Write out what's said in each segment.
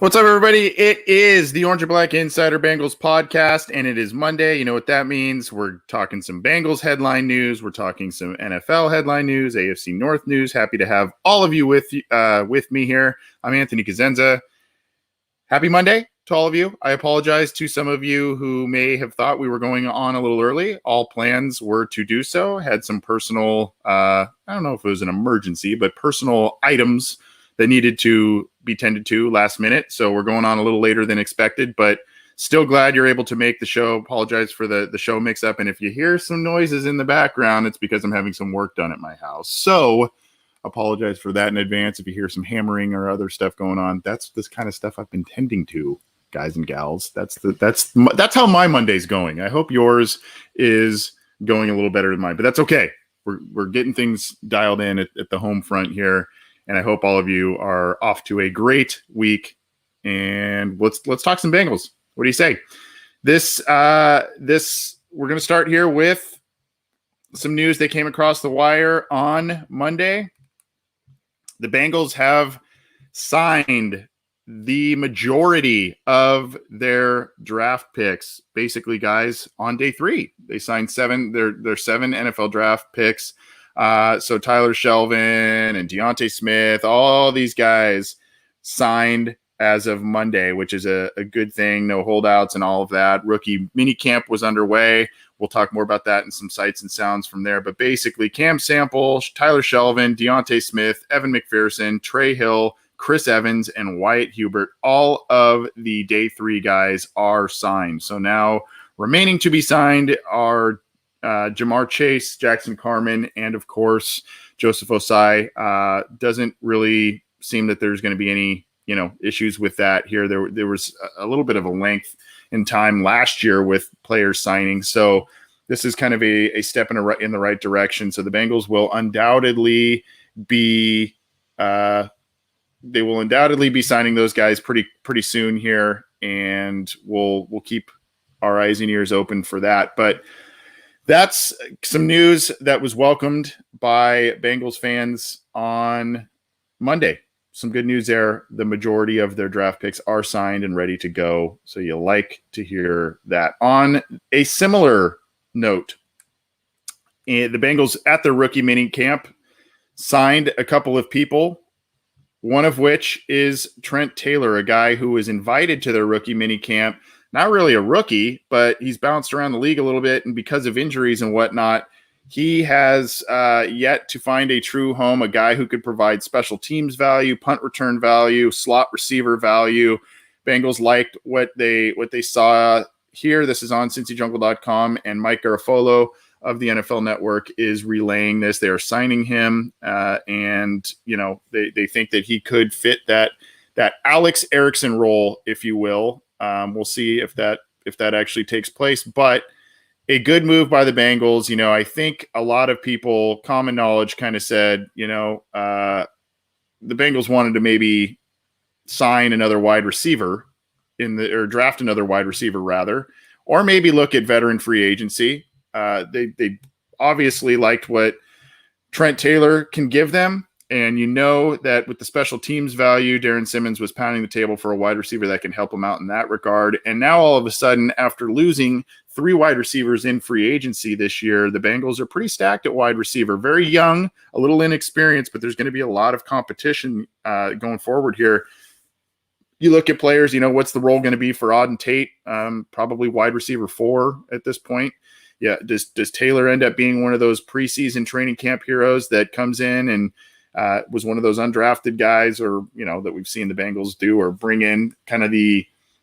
What's up, everybody? It is the Orange and Black Insider Bengals podcast, and it is Monday. You know what that means. We're talking some Bengals headline news. We're talking some NFL headline news, AFC North news. Happy to have all of you with me here. I'm Anthony Cosenza. Happy Monday to all of you. I apologize to some of you who may have thought we were going on a little early. All plans were to do so. Had some personal, I don't know if it was an emergency, but personal items that needed to be tended to last minute. So we're going on a little later than expected, but still glad you're able to make the show. Apologize for the show mix up. And if you hear some noises in the background, it's because I'm having some work done at my house. So apologize for that in advance. If you hear some hammering or other stuff going on, that's this kind of stuff I've been tending to, guys and gals. That's how my Monday's going. I hope yours is going a little better than mine, but that's okay. We're getting things dialed in at the home front here. And I hope all of you are off to a great week. And let's talk some Bengals. What do you say? This we're going to start here with some news that came across the wire on Monday. The Bengals have signed the majority of their draft picks. Basically, guys, on day 3, they signed 7 NFL draft picks. So Tyler Shelvin and Deontay Smith, all these guys signed as of Monday, which is a good thing. No holdouts and all of that. Rookie Minicamp was underway. We'll talk more about that and some sights and sounds from there. But basically, Cam Sample, Tyler Shelvin, Deontay Smith, Evan McPherson, Trey Hill, Chris Evans, and Wyatt Hubert, all of the day 3 guys are signed. So now remaining to be signed are Jamar Chase, Jackson Carman, and of course Joseph Osai. Doesn't really seem that there's going to be any issues with that here. There was a little bit of a length in time last year with players signing, so this is kind of a step in the right direction. So the Bengals will undoubtedly be signing those guys pretty soon here, and we'll keep our eyes and ears open for that. But that's some news that was welcomed by Bengals fans on Monday. Some good news there. The majority of their draft picks are signed and ready to go. So you like to hear that. On a similar note, the Bengals at their rookie mini camp signed a couple of people, one of which is Trent Taylor, a guy who was invited to their rookie mini camp. Not really a rookie, but he's bounced around the league a little bit, and because of injuries and whatnot, he has yet to find a true home, a guy who could provide special teams value, punt return value, slot receiver value. Bengals liked what they saw here. This is on CincyJungle.com, and Mike Garafolo of the NFL Network is relaying this. They are signing him, and they think that he could fit that Alex Erickson role, if you will. We'll see if that actually takes place, but a good move by the Bengals. I think a lot of people, common knowledge, kind of said, the Bengals wanted to maybe sign another wide receiver or draft another wide receiver rather, or maybe look at veteran free agency. They obviously liked what Trent Taylor can give them. And that with the special teams value, Darren Simmons was pounding the table for a wide receiver that can help him out in that regard. And now all of a sudden, after losing 3 wide receivers in free agency this year, the Bengals are pretty stacked at wide receiver. Very young, a little inexperienced, but there's going to be a lot of competition going forward here. You look at players, what's the role going to be for Auden Tate? Probably wide receiver 4 at this point. Yeah, does Taylor end up being one of those preseason training camp heroes that comes in and was one of those undrafted guys, or that we've seen the Bengals do, or bring in kind of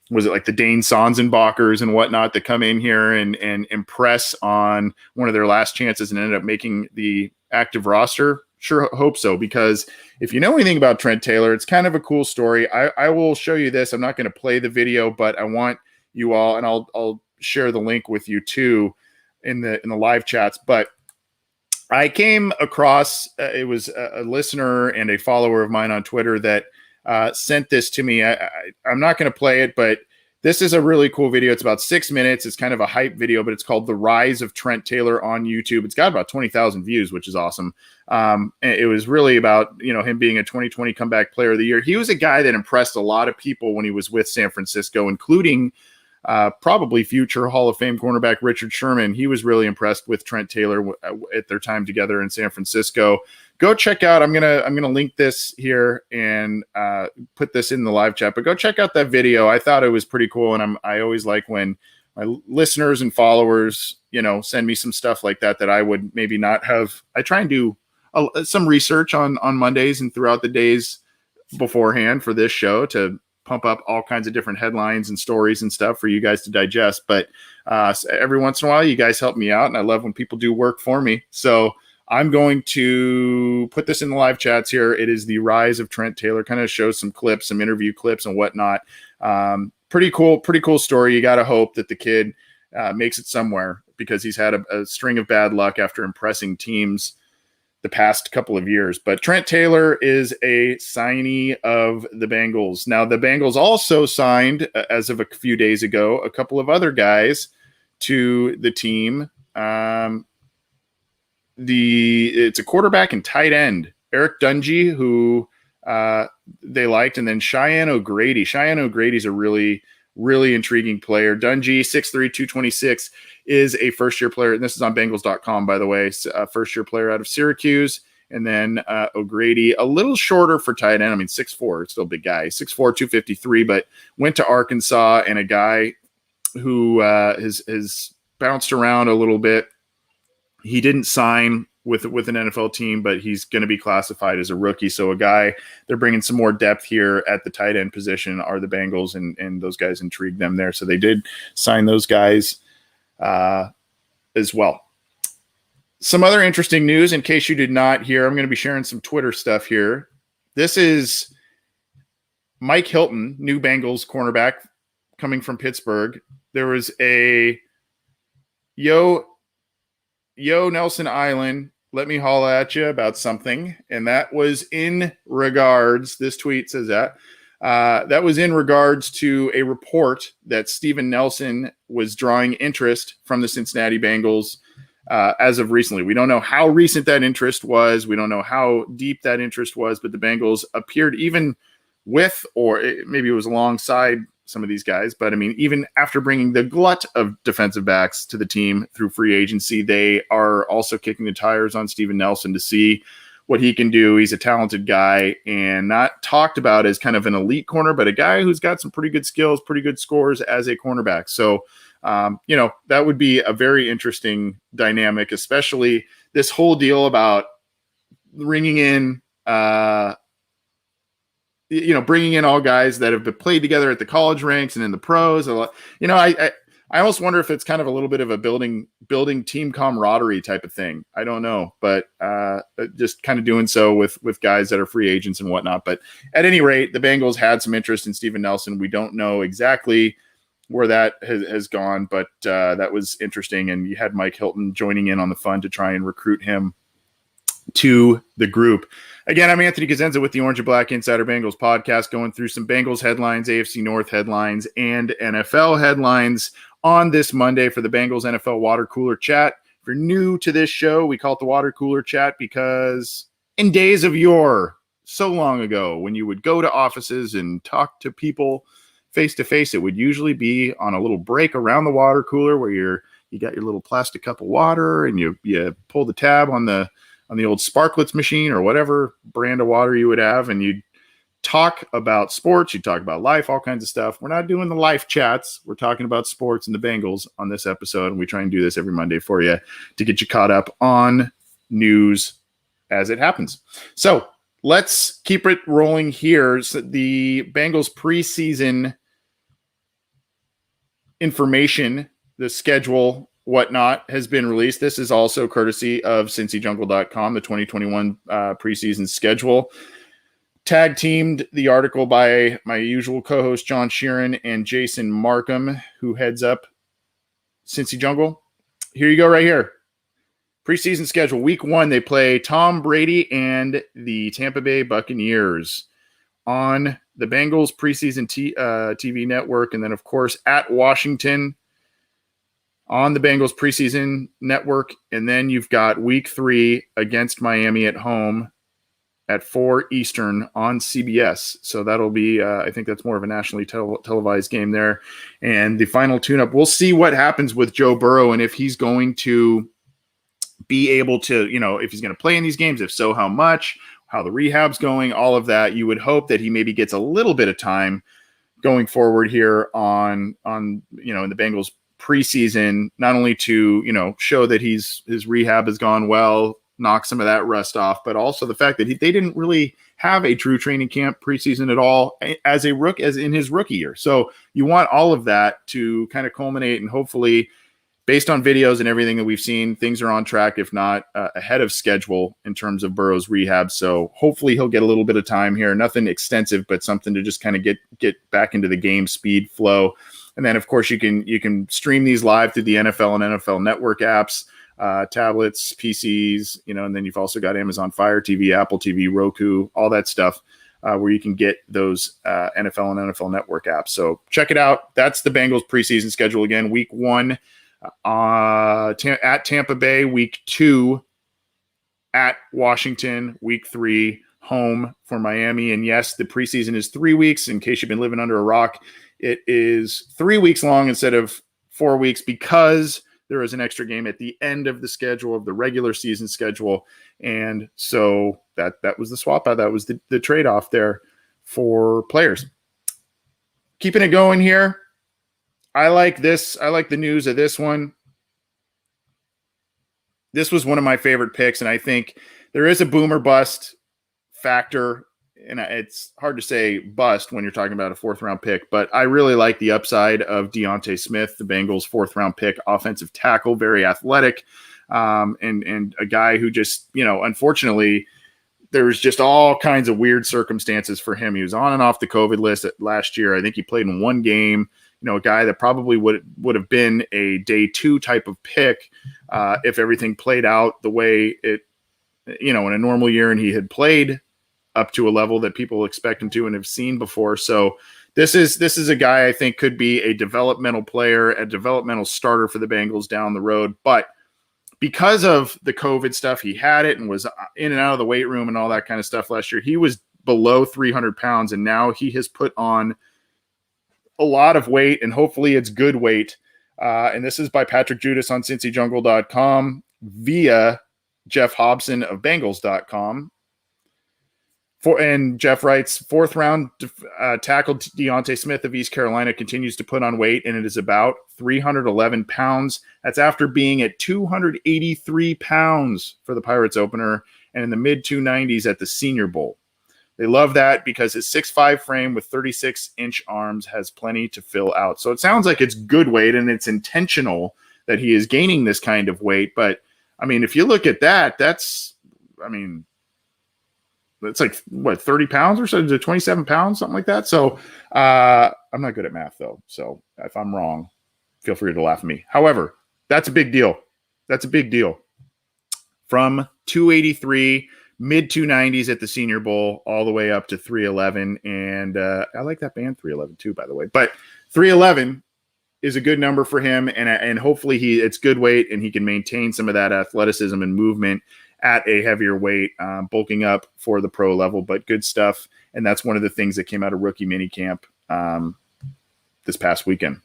was it like the Dane Sonsenbachers and whatnot that come in here and impress on one of their last chances and ended up making the active roster? Sure hope so, because if you know anything about Trent Taylor, it's kind of a cool story. I will show you this. I'm not going to play the video, but I want you all, and I'll share the link with you too in the live chats. But I came across, it was a listener and a follower of mine on Twitter that sent this to me. I'm not going to play it, but This is a really cool video. It's about 6 minutes. It's kind of a hype video, but it's called The Rise of Trent Taylor on YouTube. It's got about 20,000 views, which is awesome. It was really about, him being a 2020 comeback player of the year. He was a guy that impressed a lot of people when he was with San Francisco, including probably future Hall of Fame cornerback Richard Sherman. He was really impressed with Trent Taylor at their time together in San Francisco. Go check out. I'm gonna link this here and put this in the live chat. But go check out that video. I thought it was pretty cool, and I always like when my listeners and followers, send me some stuff like that I would maybe not have. I try and do some research on Mondays and throughout the days beforehand for this show to pump up all kinds of different headlines and stories and stuff for you guys to digest. But every once in a while, you guys help me out, and I love when people do work for me. So I'm going to put this in the live chats here. It is The Rise of Trent Taylor. Kind of shows some clips, some interview clips and whatnot. Pretty cool story. You got to hope that the kid makes it somewhere, because he's had a string of bad luck after impressing teams the past couple of years. But Trent Taylor is a signee of the Bengals. Now, the Bengals also signed, as of a few days ago, a couple of other guys to the team. It's a quarterback and tight end, Eric Dungy, who they liked, and then Cheyenne O'Grady. Cheyenne O'Grady's a really, really intriguing player. Dungy, 6'3", 226, is a first-year player, and this is on Bengals.com, by the way. First-year player out of Syracuse, and then O'Grady, a little shorter for tight end. I mean, 6'4", still a big guy, 6'4", 253, but went to Arkansas, and a guy who has bounced around a little bit. He didn't sign with an NFL team, but he's going to be classified as a rookie. So a guy, they're bringing some more depth here at the tight end position are the Bengals, and those guys intrigued them there. So they did sign those guys as well. Some other interesting news, in case you did not hear, I'm going to be sharing some Twitter stuff here. This is Mike Hilton, new Bengals cornerback coming from Pittsburgh. There was a Yo, Nelson Island, let me holla at you about something. And that was in regards, this tweet says that was in regards to a report that Steven Nelson was drawing interest from the Cincinnati Bengals as of recently. We don't know how recent that interest was. We don't know how deep that interest was, but the Bengals appeared even with, or maybe it was alongside some of these guys, but I mean, even after bringing the glut of defensive backs to the team through free agency, they are also kicking the tires on Steven Nelson to see what he can do. He's a talented guy, and not talked about as kind of an elite corner, but a guy who's got some pretty good skills, pretty good scores as a cornerback. So, that would be a very interesting dynamic, especially this whole deal about bringing in, bringing in all guys that have played together at the college ranks and in the pros. I almost wonder if it's kind of a little bit of a building team camaraderie type of thing. I don't know, but just kind of doing so with guys that are free agents and whatnot. But at any rate, the Bengals had some interest in Steven Nelson. We don't know exactly where that has gone, but that was interesting. And you had Mike Hilton joining in on the fun to try and recruit him to the group. Again, I'm Anthony Cosenza with the Orange and Black Insider Bengals podcast, going through some Bengals headlines, AFC North headlines, and NFL headlines on this Monday for the Bengals NFL Water Cooler Chat. If you're new to this show, we call it the Water Cooler Chat because in days of yore, so long ago, when you would go to offices and talk to people face to face, it would usually be on a little break around the water cooler where you got your little plastic cup of water and you pull the tab on the old Sparklets machine or whatever brand of water you would have, and you'd talk about sports, you'd talk about life, all kinds of stuff. We're not doing the life chats. We're talking about sports and the Bengals on this episode, and we try and do this every Monday for you to get you caught up on news as it happens. So let's keep it rolling here. So the Bengals preseason information, the schedule, whatnot, has been released. This is also courtesy of CincyJungle.com, the 2021 preseason schedule. Tag teamed the article by my usual co-host John Sheeran and Jason Markham, who heads up Cincy Jungle. Here you go right here. Preseason schedule. Week 1, they play Tom Brady and the Tampa Bay Buccaneers. on the Bengals preseason TV network, and then, of course, at Washington on the Bengals preseason network. And then you've got week 3 against Miami at home at 4 Eastern on CBS. So that'll be, I think that's more of a nationally televised game there. And the final tune-up, we'll see what happens with Joe Burrow and if he's going to be able to, if he's going to play in these games, if so, how much, how the rehab's going, all of that. You would hope that he maybe gets a little bit of time going forward here on in the Bengals preseason, not only to, show that his rehab has gone well, knock some of that rust off, but also the fact that they didn't really have a true training camp preseason at all as in his rookie year. So you want all of that to kind of culminate, and hopefully, based on videos and everything that we've seen, things are on track, if not ahead of schedule in terms of Burrow's rehab. So hopefully he'll get a little bit of time here. Nothing extensive, but something to just kind of get back into the game speed flow. And then, of course, you can stream these live through the NFL and NFL Network apps, tablets, PCs, and then you've also got Amazon Fire TV, Apple TV, Roku, all that stuff, where you can get those NFL and NFL Network apps. So check it out. That's the Bengals preseason schedule again. Week 1 at Tampa Bay, week 2 at Washington, week 3 home for Miami. And yes, the preseason is 3 weeks. In case you've been living under a rock, it is 3 weeks long instead of 4 weeks, because there is an extra game at the end of the schedule, of the regular season schedule. And so that was the swap out. That was the trade-off there for players. Keeping it going here. I like this. I like the news of this one. This was one of my favorite picks, and I think there is a boomer bust factor, and it's hard to say bust when you're talking about a 4th-round pick, but I really like the upside of Deontay Smith, the Bengals' 4th-round pick, offensive tackle, very athletic, and a guy who just, unfortunately, there's just all kinds of weird circumstances for him. He was on and off the COVID list last year. I think he played in 1 game. A guy that probably would have been a day 2 type of pick if everything played out the way it, in a normal year, and he had played up to a level that people expect him to and have seen before. So this is a guy I think could be a developmental player, a developmental starter for the Bengals down the road. But because of the COVID stuff, he had it and was in and out of the weight room and all that kind of stuff last year. He was below 300 pounds, and now he has put on a lot of weight, and hopefully it's good weight. And this is by Patrick Judas on CincyJungle.com via Jeff Hobson of Bengals.com. And Jeff writes, 4th-round tackle Deontay Smith of East Carolina continues to put on weight, and it is about 311 pounds. That's after being at 283 pounds for the Pirates opener and in the mid-290s at the Senior Bowl. They love that because his 6'5" frame with 36-inch arms has plenty to fill out. So it sounds like it's good weight, and it's intentional that he is gaining this kind of weight. But, if you look at that, that's like, 30 pounds or so, 27 pounds, something like that. So I'm not good at math, though. So if I'm wrong, feel free to laugh at me. However, that's a big deal. That's a big deal. From 283, mid-290s at the Senior Bowl, all the way up to 311. And I like that band 311 too, by the way. But 311 is a good number for him, and hopefully it's good weight, and he can maintain some of that athleticism and movement at a heavier weight, bulking up for the pro level, but good stuff. And that's one of the things that came out of Rookie Minicamp this past weekend.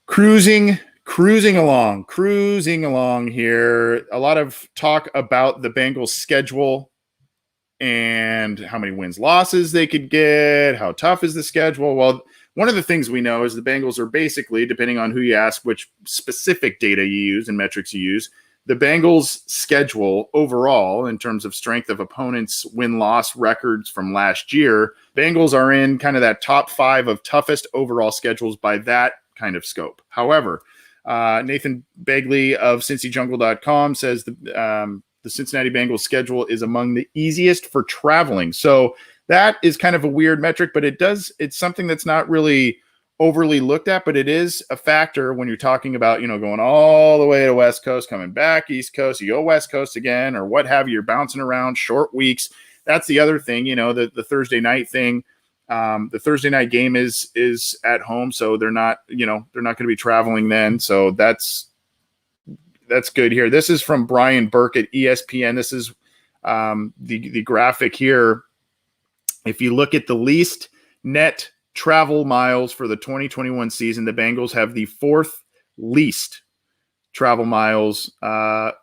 Cruising along here. A lot of talk about the Bengals schedule and how many wins, losses they could get, how tough is the schedule. Well, one of the things we know is the Bengals are basically, depending on who you ask, which specific data you use and metrics you use, the Bengals' schedule overall, in terms of strength of opponents' win-loss records from last year, Bengals are in kind of that top 5 of toughest overall schedules by that kind of scope. However, Nathan Begley of CincyJungle.com says the Cincinnati Bengals schedule is among the easiest for traveling. So that is kind of a weird metric, but it's something that's not really overly looked at, but it is a factor when you're talking about, going all the way to West Coast, coming back East Coast, you go West Coast again, or what have you. You're bouncing around, short weeks. that's the other thing, the Thursday night thing. The Thursday night game is at home, so they're not going to be traveling then. So that's good here. This is from Brian Burke at ESPN. This is the graphic here. If you look at the least net travel miles for the 2021 season, the Bengals have the fourth least travel miles, a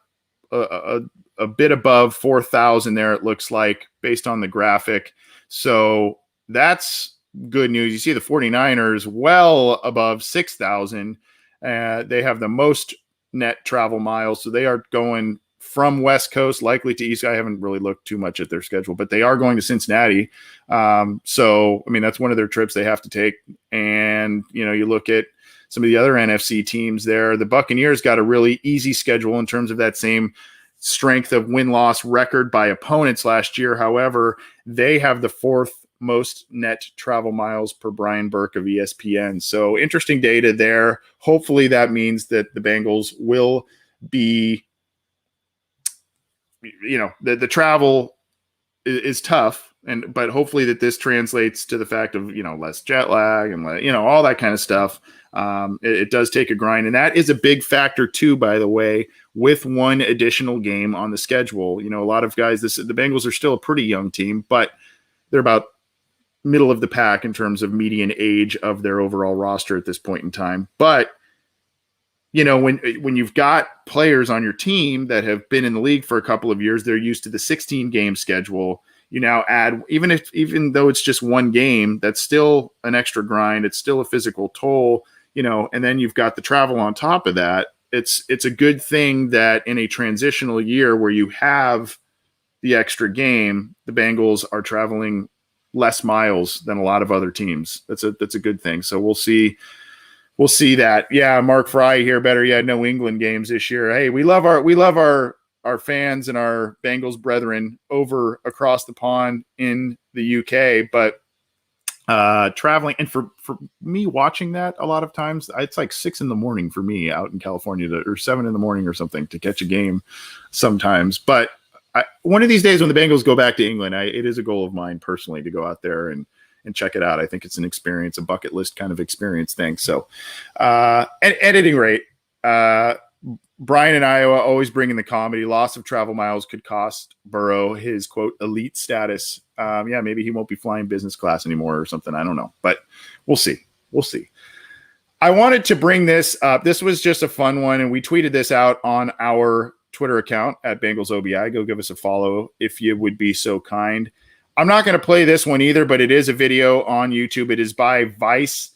bit above 4,000 there, it looks like, based on the graphic. So that's good news. You see the 49ers well above 6,000. They have the most net travel miles, so they are going from West Coast likely to East. I haven't really looked too much at their schedule, but they are going to Cincinnati. So I mean, that's one of their trips they have to take. And you look at some of the other NFC teams there. The Buccaneers got a really easy schedule in terms of that same strength of win-loss record by opponents last year. However, they have the fourth most net travel miles per Brian Burke of ESPN. So interesting data there. Hopefully that means that the Bengals will be, the travel is tough, but hopefully that this translates to the fact of, less jet lag and, all that kind of stuff. It does take a grind, and that is a big factor too, by the way, with one additional game on the schedule. A lot of guys, the Bengals are still a pretty young team, but they're about middle of the pack in terms of median age of their overall roster at this point in time. But when you've got players on your team that have been in the league for a couple of years, they're used to the 16 game schedule. You now add, even though it's just one game, that's still an extra grind. It's still a physical toll, and then you've got the travel on top of that. It's a good thing that in a transitional year where you have the extra game, the Bengals are traveling less miles than a lot of other teams. That's a good thing. So we'll see that. Yeah, Mark Fry here. Better yet, no England games this year. Hey, we love our fans and our Bengals brethren over across the pond in the UK, but traveling, and for me watching that a lot of times, it's like 6 a.m. for me out in California or 7 a.m. or something to catch a game sometimes. But one of these days when the Bengals go back to England, it is a goal of mine personally to go out there and check it out. I think it's an experience, a bucket list kind of experience thing. So at any rate, Brian in Iowa always bringing the comedy. Loss of travel miles could cost Burrow his, quote, elite status. Maybe he won't be flying business class anymore or something. I don't know, but we'll see. I wanted to bring this up. This was just a fun one, and we tweeted this out on our Twitter account at Bengals OBI. Go give us a follow if you would be so kind. I'm not going to play this one either, but it is a video on YouTube. It is by Vice.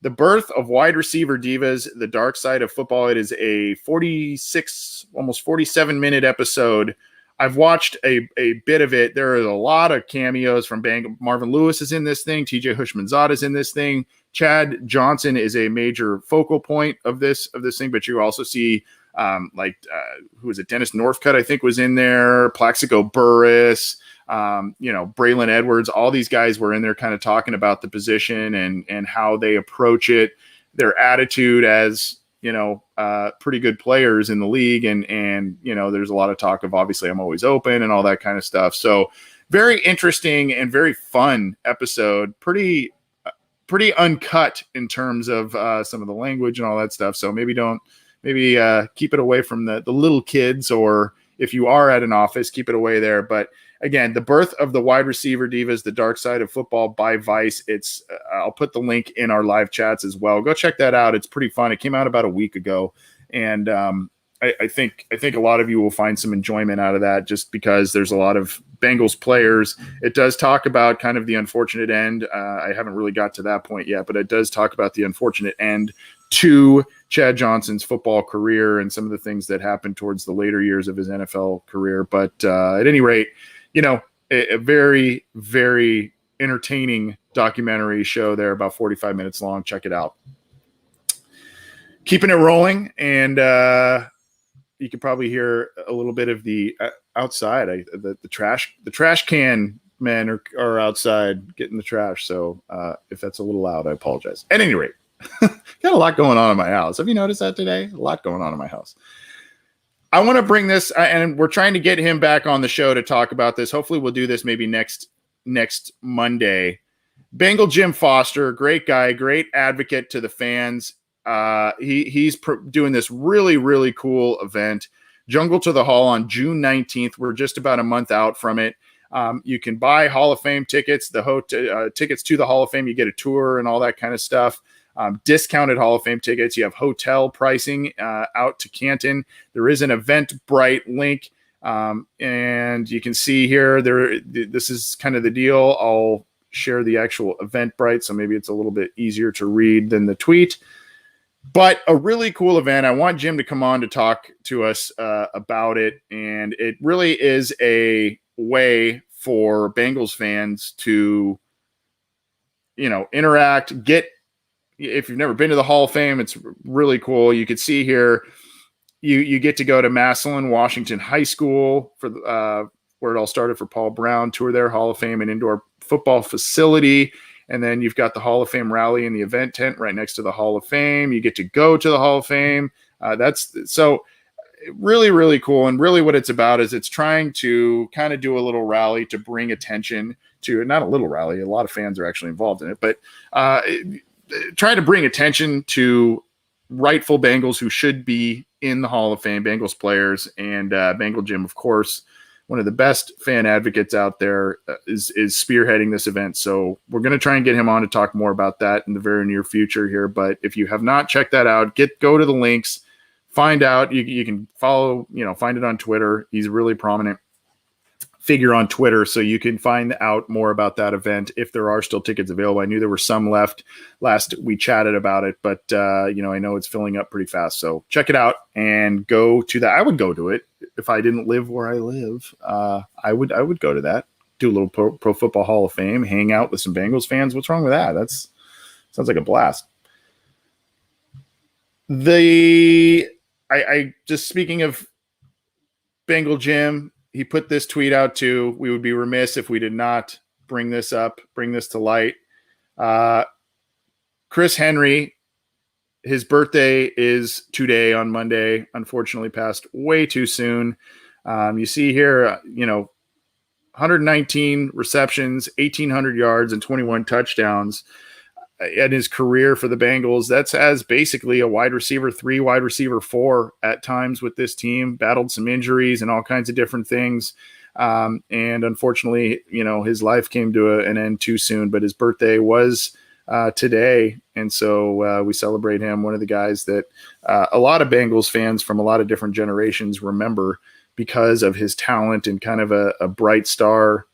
The Birth of Wide Receiver Divas, The Dark Side of Football. It is a 46, almost 47-minute episode. I've watched a bit of it. There is a lot of cameos from Marvin Lewis is in this thing. TJ Hushmanzada is in this thing. Chad Johnson is a major focal point of this thing, but you also see who was it? Dennis Northcutt, I think, was in there. Plaxico Burress, Braylon Edwards. All these guys were in there kind of talking about the position and how they approach it, their attitude as, pretty good players in the league. And there's a lot of talk of, obviously, I'm always open and all that kind of stuff. So very interesting and very fun episode. Pretty uncut in terms of some of the language and all that stuff. So maybe keep it away from the little kids, or if you are at an office, keep it away there. But again, The Birth of the Wide Receiver Divas, The Dark Side of Football by Vice. It's I'll put the link in our live chats as well. Go check that out. It's pretty fun. It came out about a week ago, and I think a lot of you will find some enjoyment out of that, just because there's a lot of Bengals players. It does talk about kind of the unfortunate end. I haven't really got to that point yet, but it does talk about the unfortunate end to Chad Johnson's football career and some of the things that happened towards the later years of his NFL career. But at any rate, a very, very entertaining documentary show there, about 45 minutes long. Check it out. Keeping it rolling, and you can probably hear a little bit of the outside. The trash can men are outside getting the trash. So if that's a little loud, I apologize. At any rate, got a lot going on in my house. Have you noticed that today? A lot going on in my house. I want to bring this, and we're trying to get him back on the show to talk about this. Hopefully we'll do this maybe next Monday. Bengal Jim Foster, great guy, great advocate to the fans. He's doing this really, really cool event, Jungle to the Hall, on June 19th. We're just about a month out from it. You can buy Hall of Fame tickets, tickets to the Hall of Fame. You get a tour and all that kind of stuff. Discounted Hall of Fame tickets. You have hotel pricing out to Canton. There is an Eventbrite link, and you can see here. This is kind of the deal. I'll share the actual Eventbrite, so maybe it's a little bit easier to read than the tweet. But a really cool event. I want Jim to come on to talk to us about it, and it really is a way for Bengals fans to, interact, if you've never been to the Hall of Fame, it's really cool. You could see here, you get to go to Massillon Washington High School for where it all started for Paul Brown, tour their Hall of Fame and indoor football facility. And then you've got the Hall of Fame rally in the event tent right next to the Hall of Fame. You get to go to the Hall of Fame. That's so really, really cool. And really what it's about is it's trying to kind of do a little rally to bring attention to, not a little rally, a lot of fans are actually involved in it, but try to bring attention to rightful Bengals who should be in the Hall of Fame, Bengals players, and Bengal Jim, of course, one of the best fan advocates out there, is spearheading this event. So we're going to try and get him on to talk more about that in the very near future here. But if you have not checked that out, go to the links, find out. You can follow, find it on Twitter. He's a really prominent figure on Twitter, so you can find out more about that event if there are still tickets available. I knew there were some left last we chatted about it, but I know it's filling up pretty fast. So check it out and go to that. I would go to it if I didn't live where I live. I would go to that, do a little Pro Football Hall of Fame, hang out with some Bengals fans. What's wrong with that? Sounds like a blast. I just, speaking of Bengal Jim, he put this tweet out too. We would be remiss if we did not bring this to light. Chris Henry, his birthday is today on Monday. Unfortunately, passed way too soon. You see here, 119 receptions, 1,800 yards, and 21 touchdowns in his career for the Bengals. That's as basically a wide receiver 3, wide receiver 4 at times with this team. Battled some injuries and all kinds of different things. And unfortunately, his life came to an end too soon, but his birthday was today. And so we celebrate him, one of the guys that a lot of Bengals fans from a lot of different generations remember because of his talent and kind of a bright star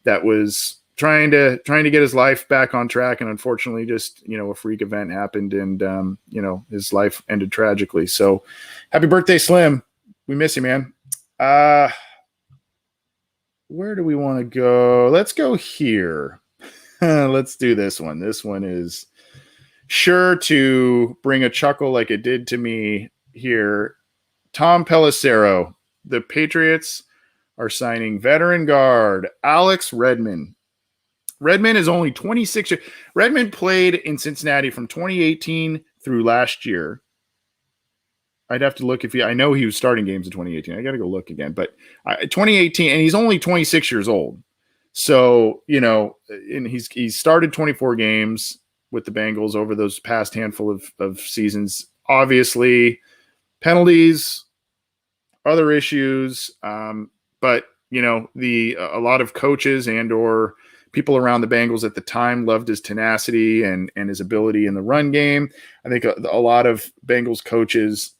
that was trying to get his life back on track. And unfortunately just, a freak event happened and, his life ended tragically. So happy birthday, Slim. We miss you, man. Where do we want to go? Let's go here. Let's do this one. This one is sure to bring a chuckle like it did to me here. Tom Pelissero. The Patriots are signing veteran guard Alex Redmond. Redmond is only 26 years. Redmond played in Cincinnati from 2018 through last year. I'd have to look I know he was starting games in 2018. I got to go look again. But 2018, and he's only 26 years old. So, and he's started 24 games with the Bengals over those past handful of seasons. Obviously, penalties, other issues. But, a lot of coaches and or people around the Bengals at the time loved his tenacity and his ability in the run game. I think a lot of Bengals coaches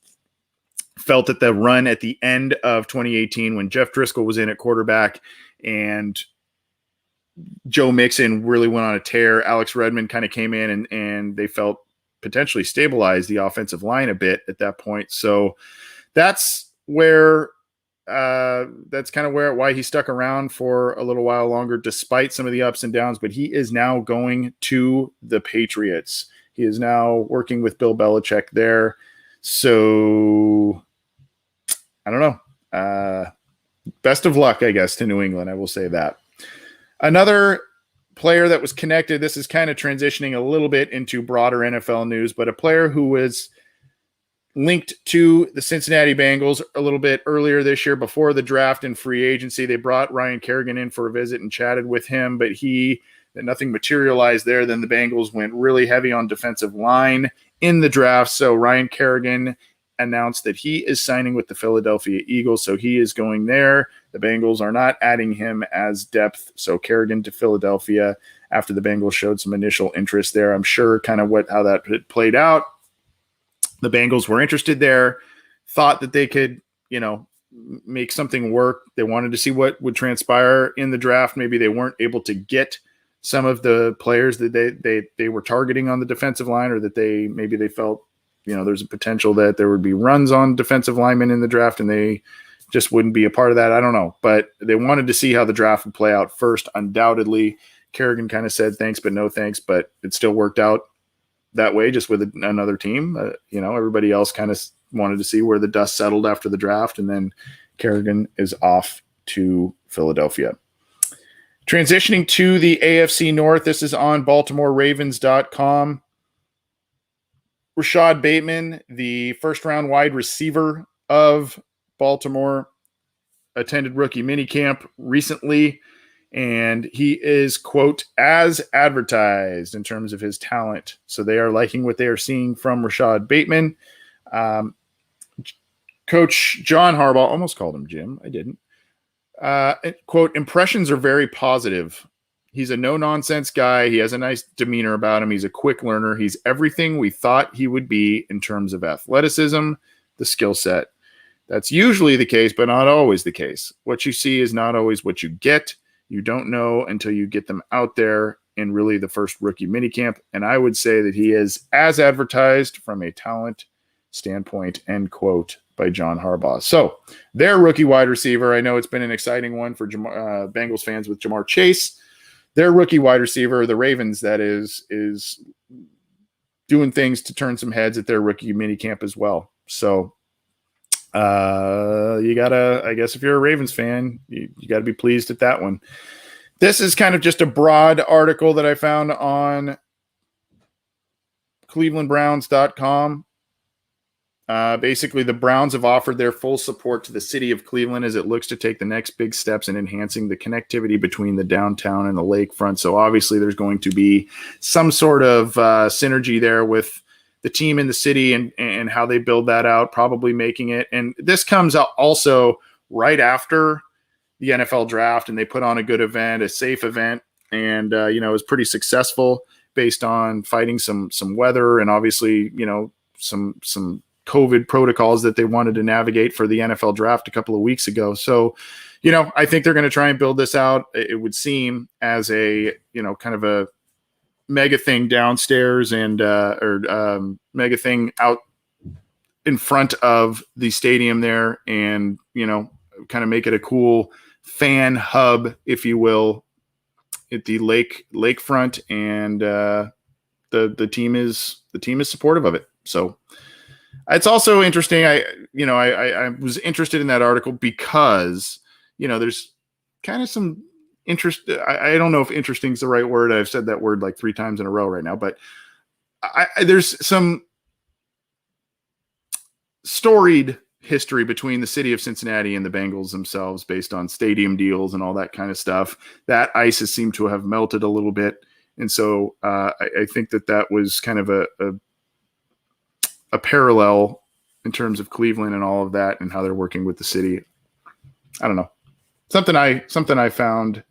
felt that the run at the end of 2018 when Jeff Driscoll was in at quarterback and Joe Mixon really went on a tear, Alex Redmond kind of came in and they felt potentially stabilized the offensive line a bit at that point. So that's where why he stuck around for a little while longer, despite some of the ups and downs. But he is now going to the Patriots. He is now working with Bill Belichick there. So I don't know. Best of luck, I guess, to New England. I will say that. Another player that was connected, this is kind of transitioning a little bit into broader NFL news, but a player who was linked to the Cincinnati Bengals a little bit earlier this year before the draft and free agency. They brought Ryan Kerrigan in for a visit and chatted with him, but nothing materialized there. Then the Bengals went really heavy on defensive line in the draft. So Ryan Kerrigan announced that he is signing with the Philadelphia Eagles. So he is going there. The Bengals are not adding him as depth. So Kerrigan to Philadelphia after the Bengals showed some initial interest there. I'm sure kind of how that played out. The Bengals were interested there, thought that they could, make something work. They wanted to see what would transpire in the draft. Maybe they weren't able to get some of the players that they were targeting on the defensive line, or that they felt, there's a potential that there would be runs on defensive linemen in the draft and they just wouldn't be a part of that. I don't know, but they wanted to see how the draft would play out first. Undoubtedly, Kerrigan kind of said thanks, but no thanks, but it still worked out that way, just with another team. Everybody else kind of wanted to see where the dust settled after the draft, and then Kerrigan is off to Philadelphia. Transitioning to the AFC North, this is on BaltimoreRavens.com. Rashad Bateman, the first-round wide receiver of Baltimore, attended rookie minicamp recently, and he is, quote, as advertised in terms of his talent. So they are liking what they are seeing from Rashad Bateman. Coach John Harbaugh, almost called him Jim. I didn't. Quote, impressions are very positive. He's a no-nonsense guy. He has a nice demeanor about him. He's a quick learner. He's everything we thought he would be in terms of athleticism, the skill set. That's usually the case, but not always the case. What you see is not always what you get. You don't know until you get them out there in really the first rookie minicamp. And I would say that he is as advertised from a talent standpoint, end quote, by John Harbaugh. So their rookie wide receiver, I know it's been an exciting one for Bengals fans with Jamar Chase. Their rookie wide receiver, the Ravens, that is doing things to turn some heads at their rookie minicamp as well. So you gotta, I guess if you're a Ravens fan, you gotta be pleased at that one. This is kind of just a broad article that I found on clevelandbrowns.com. Basically, the Browns have offered their full support to the city of Cleveland as it looks to take the next big steps in enhancing the connectivity between the downtown and the lakefront. So obviously there's going to be some sort of synergy there with the team in the city and how they build that out, probably making it. And this comes out also right after the NFL draft, and they put on a good event, a safe event, and it was pretty successful based on fighting some weather and obviously some COVID protocols that they wanted to navigate for the NFL draft a couple of weeks ago. So, I think they're going to try and build this out. It would seem as a, kind of a mega thing downstairs and, mega thing out in front of the stadium there, and, kind of make it a cool fan hub, if you will, at the lakefront. And, the team is supportive of it. So, it's also interesting. I was interested in that article because, there's kind of some interest. I don't know if interesting is the right word. I've said that word like 3 times in a row right now, but there's some storied history between the city of Cincinnati and the Bengals themselves based on stadium deals and all that kind of stuff. That ice has seemed to have melted a little bit. And so I think that was kind of a parallel in terms of Cleveland and all of that and how they're working with the city. I don't know. Something I found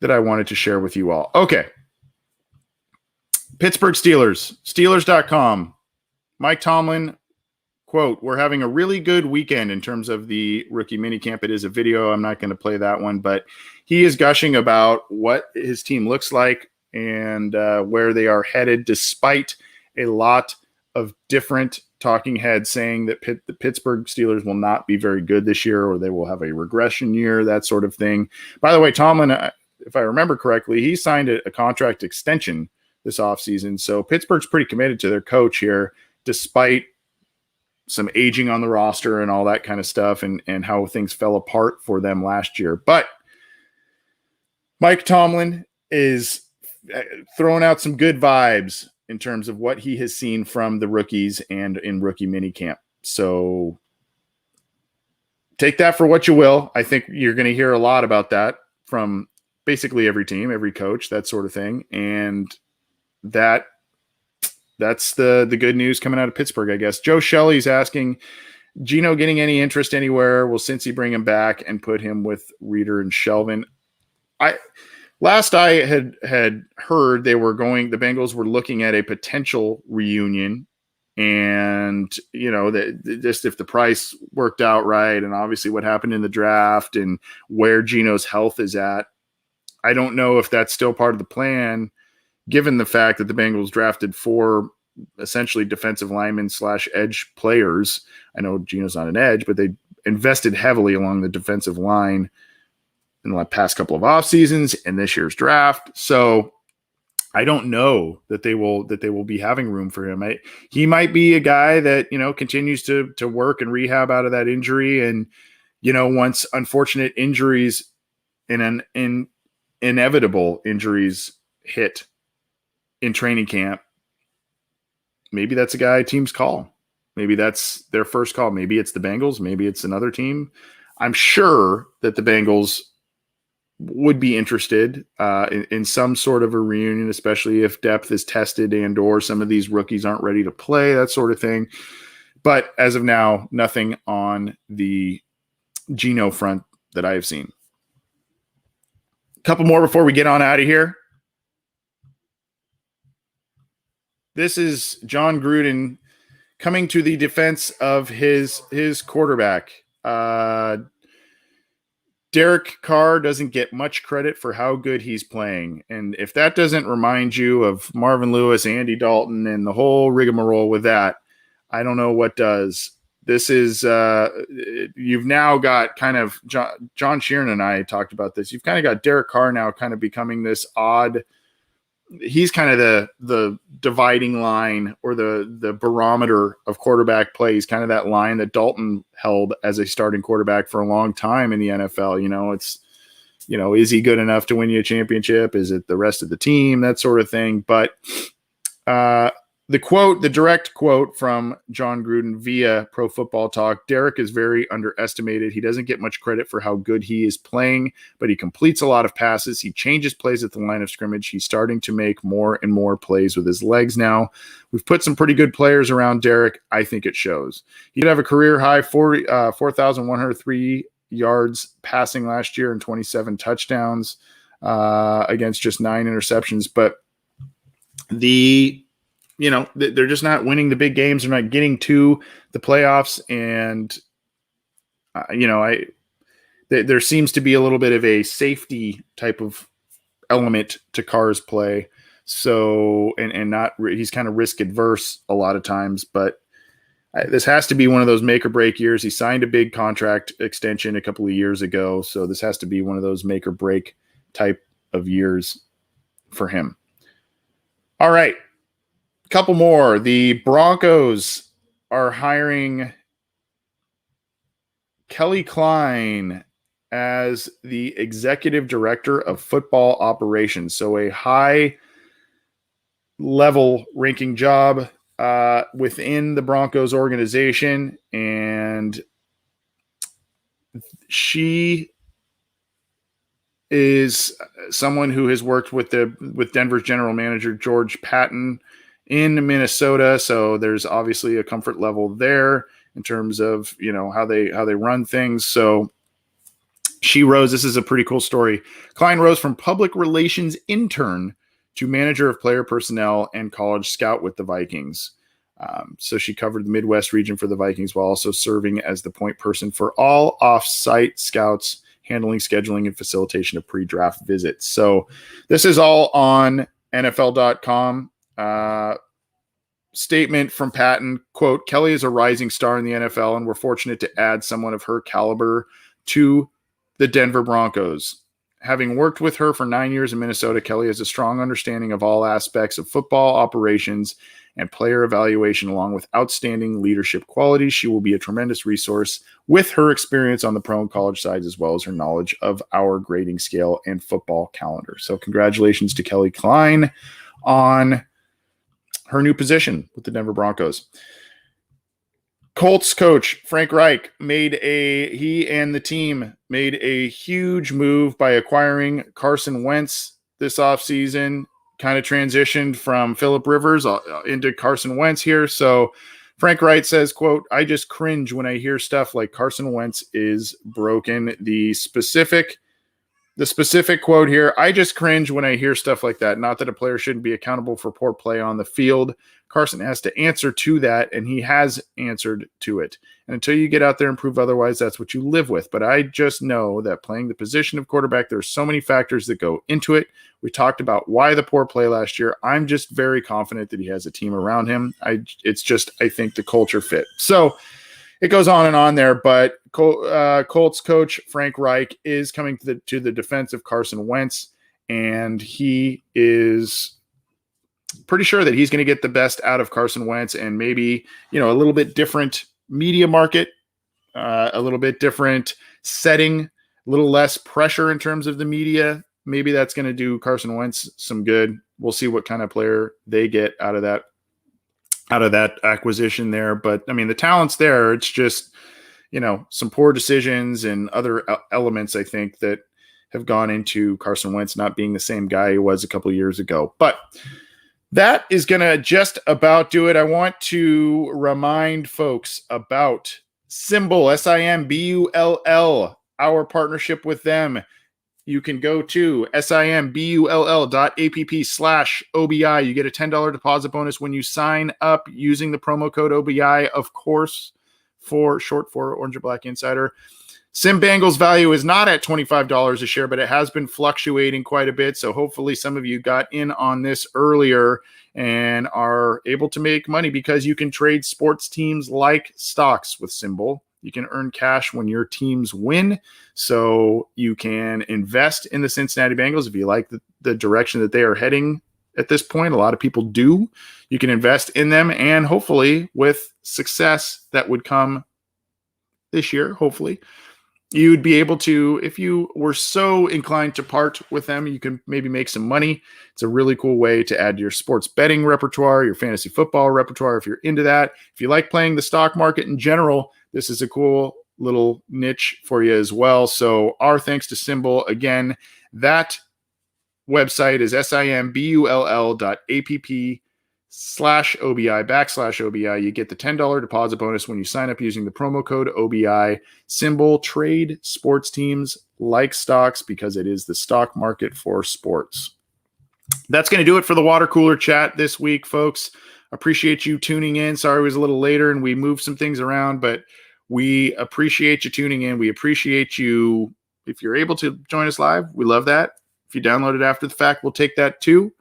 that I wanted to share with you all. Okay. Pittsburgh Steelers, Steelers.com. Mike Tomlin, quote, we're having a really good weekend in terms of the rookie minicamp. It is a video. I'm not going to play that one, but he is gushing about what his team looks like and where they are headed, despite a lot of different talking heads saying that the Pittsburgh Steelers will not be very good this year, or they will have a regression year, that sort of thing. By the way, Tomlin, if I remember correctly, he signed a contract extension this offseason. So Pittsburgh's pretty committed to their coach here, despite some aging on the roster and all that kind of stuff and how things fell apart for them last year. But Mike Tomlin is throwing out some good vibes in terms of what he has seen from the rookies and in rookie minicamp. So take that for what you will. I think you're going to hear a lot about that from basically every team, every coach, that sort of thing. And that's the good news coming out of Pittsburgh, I guess. Joe Shelley's asking, Geno getting any interest anywhere? Will Cincy bring him back and put him with Reeder and Shelvin? Last I had heard, the Bengals were looking at a potential reunion, and just if the price worked out right, and obviously what happened in the draft and where Geno's health is at, I don't know if that's still part of the plan, given the fact that the Bengals drafted 4 essentially defensive linemen / edge players. I know Geno's not an edge, but they invested heavily along the defensive line in the past couple of off seasons and this year's draft. So I don't know that they will be having room for him. He might be a guy that, continues to work and rehab out of that injury. And, once unfortunate injuries and inevitable injuries hit in training camp, maybe that's a guy teams call. Maybe that's their first call. Maybe it's the Bengals. Maybe it's another team. I'm sure that the Bengals would be interested in some sort of a reunion, especially if depth is tested and or some of these rookies aren't ready to play, that sort of thing. But as of now, nothing on the Geno front that I have seen. A couple more before we get on out of here. This is John Gruden coming to the defense of his quarterback. Derek Carr doesn't get much credit for how good he's playing. And if that doesn't remind you of Marvin Lewis, Andy Dalton, and the whole rigmarole with that, I don't know what does. This is you've now got kind of John Sheeran and I talked about this. You've kind of got Derek Carr now kind of becoming this odd. He's kind of the dividing line or the barometer of quarterback play. He's kind of that line that Dalton held as a starting quarterback for a long time in the NFL. It's, is he good enough to win you a championship? Is it the rest of the team? That sort of thing. But the direct quote from John Gruden via Pro Football Talk, Derek is very underestimated. He doesn't get much credit for how good he is playing, but he completes a lot of passes. He changes plays at the line of scrimmage. He's starting to make more and more plays with his legs now. We've put some pretty good players around Derek. I think it shows. He did have a career high 4,103 yards passing last year and 27 touchdowns against just 9 interceptions. But they're just not winning the big games. They're not getting to the playoffs. And, there seems to be a little bit of a safety type of element to Carr's play. So, he's kind of risk adverse a lot of times, but this has to be one of those make or break years. He signed a big contract extension a couple of years ago. So this has to be one of those make or break type of years for him. All right. Couple more. The Broncos are hiring Kelly Klein as the executive director of football operations. So a high level ranking job within the Broncos organization. And she is someone who has worked with Denver's general manager, George Patton, in Minnesota. So there's obviously a comfort level there in terms of, how they run things. So she rose. This is a pretty cool story. Klein rose from public relations intern to manager of player personnel and college scout with the Vikings. So she covered the Midwest region for the Vikings while also serving as the point person for all off-site scouts, handling scheduling and facilitation of pre-draft visits. So this is all on NFL.com. Statement from Patton, quote, Kelly is a rising star in the NFL, and we're fortunate to add someone of her caliber to the Denver Broncos. Having worked with her for 9 years in Minnesota, Kelly has a strong understanding of all aspects of football operations and player evaluation, along with outstanding leadership qualities. She will be a tremendous resource with her experience on the pro and college sides, as well as her knowledge of our grading scale and football calendar. So congratulations to Kelly Klein on her new position with the Denver Broncos. Colts coach Frank Reich he and the team made a huge move by acquiring Carson Wentz this offseason, kind of transitioned from Phillip Rivers into Carson Wentz here. So Frank Reich says, quote, "I just cringe when I hear stuff like Carson Wentz is broken." The specific quote here, "I just cringe when I hear stuff like that. Not that a player shouldn't be accountable for poor play on the field. Carson has to answer to that, and he has answered to it. And until you get out there and prove otherwise, that's what you live with. But I just know that playing the position of quarterback, there's so many factors that go into it. We talked about why the poor play last year. I'm just very confident that he has a team around him. I think the culture fit." So it goes on and on there, but Colts coach Frank Reich is coming to the defense of Carson Wentz, and he is pretty sure that he's going to get the best out of Carson Wentz, and maybe, a little bit different media market, a little bit different setting, a little less pressure in terms of the media. Maybe that's going to do Carson Wentz some good. We'll see what kind of player they get out of that acquisition there. But I mean, the talent's there. It's just, some poor decisions and other elements, I think, that have gone into Carson Wentz not being the same guy he was a couple of years ago. But that is going to just about do it. I want to remind folks about SimBull, SimBull, our partnership with them. You can go to simbull.app/OBI. You get a $10 deposit bonus when you sign up using the promo code OBI, of course, for short for Orange and Black Insider. SimBengals value is not at $25 a share, but it has been fluctuating quite a bit. So hopefully some of you got in on this earlier and are able to make money because you can trade sports teams like stocks with SimBull. You can earn cash when your teams win. So you can invest in the Cincinnati Bengals if you like the direction that they are heading at this point. A lot of people do. You can invest in them, and hopefully with success that would come this year, hopefully, you'd be able to, if you were so inclined to part with them, you can maybe make some money. It's a really cool way to add to your sports betting repertoire, your fantasy football repertoire, if you're into that. If you like playing the stock market in general, this is a cool little niche for you as well. So our thanks to SimBull. Again, that website is simbull.app/OBI. You get the $10 deposit bonus when you sign up using the promo code OBI. SimBull, trade sports teams like stocks because it is the stock market for sports. That's going to do it for the water cooler chat this week, folks. Appreciate you tuning in. Sorry it was a little later and we moved some things around, but we appreciate you tuning in. We appreciate you. If you're able to join us live, we love that. If you download it after the fact, we'll take that too.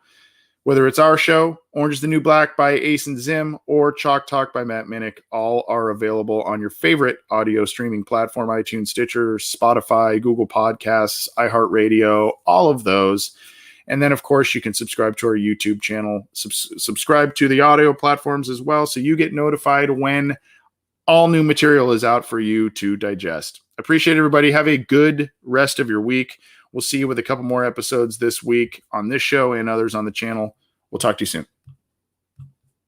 Whether it's our show, Orange is the New Black by Ace and Zim, or Chalk Talk by Matt Minnick, all are available on your favorite audio streaming platform, iTunes, Stitcher, Spotify, Google Podcasts, iHeartRadio, all of those. And then, of course, you can subscribe to our YouTube channel, subscribe to the audio platforms as well, so you get notified when all new material is out for you to digest. Appreciate everybody. Have a good rest of your week. We'll see you with a couple more episodes this week on this show and others on the channel. We'll talk to you soon.